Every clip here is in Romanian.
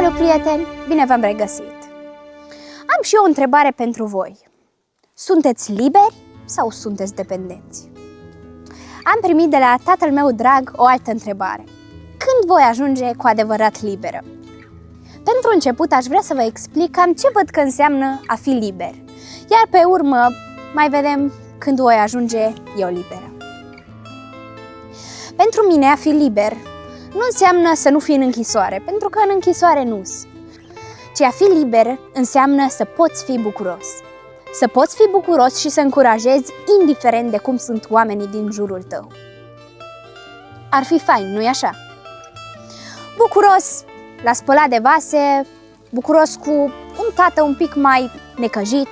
Salut, prieteni! Bine v-am regăsit! Am și eu o întrebare pentru voi. Sunteți liberi sau sunteți dependenți? Am primit de la tatăl meu drag o altă întrebare. Când voi ajunge cu adevărat liberă? Pentru început aș vrea să vă explic cam ce văd că înseamnă a fi liber, iar pe urmă mai vedem când voi ajunge eu liberă. Pentru mine a fi liber nu înseamnă să nu fii în închisoare, pentru că în închisoare nu-s. Ci a fi liber înseamnă să poți fi bucuros. Să poți fi bucuros și să încurajezi indiferent de cum sunt oamenii din jurul tău. Ar fi fain, nu-i așa? Bucuros la spălat de vase, bucuros cu un tată un pic mai necăjit,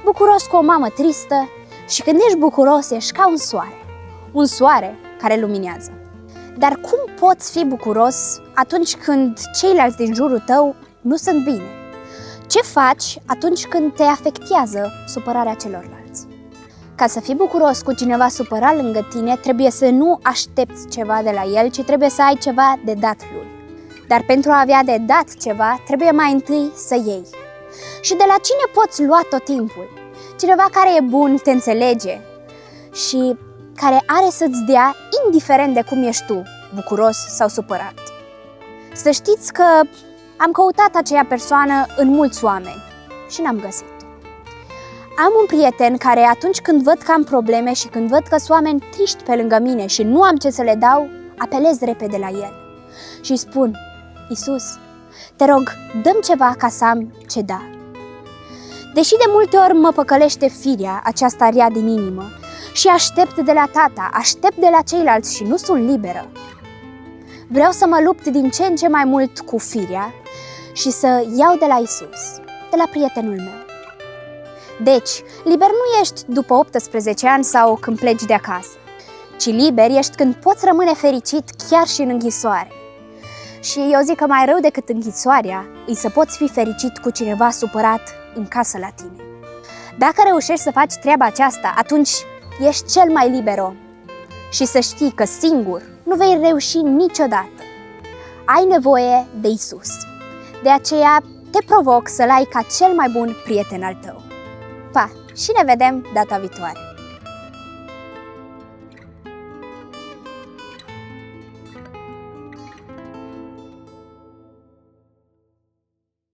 bucuros cu o mamă tristă și când ești bucuros ești ca un soare care luminează. Dar cum poți fi bucuros atunci când ceilalți din jurul tău nu sunt bine? Ce faci atunci când te afectează supărarea celorlalți? Ca să fii bucuros cu cineva supărat lângă tine, trebuie să nu aștepți ceva de la el, ci trebuie să ai ceva de dat lui. Dar pentru a avea de dat ceva, trebuie mai întâi să iei. Și de la cine poți lua tot timpul? Cineva care e bun, te înțelege și care are să-ți dea, indiferent de cum ești tu, bucuros sau supărat. Să știți că am căutat aceea persoană în mulți oameni și n-am găsit. Am un prieten care atunci când văd că am probleme și când văd că sunt oameni triști pe lângă mine și nu am ce să le dau, apelez repede la el și îi spun: Iisus, te rog, dă-mi ceva ca să am ce da. Deși de multe ori mă păcălește firea aceasta rea din inimă și aștept de la tata, aștept de la ceilalți și nu sunt liberă, vreau să mă lupt din ce în ce mai mult cu firea și să iau de la Iisus, de la prietenul meu. Deci, liber nu ești după 18 ani sau când pleci de acasă, ci liber ești când poți rămâne fericit chiar și în închisoare. Și eu zic că mai rău decât închisoarea e să poți fi fericit cu cineva supărat în casă la tine. Dacă reușești să faci treaba aceasta, atunci ești cel mai liber om. Și să știi că singur nu vei reuși niciodată. Ai nevoie de Iisus. De aceea te provoc să-L ai ca cel mai bun prieten al tău. Pa! Și ne vedem data viitoare!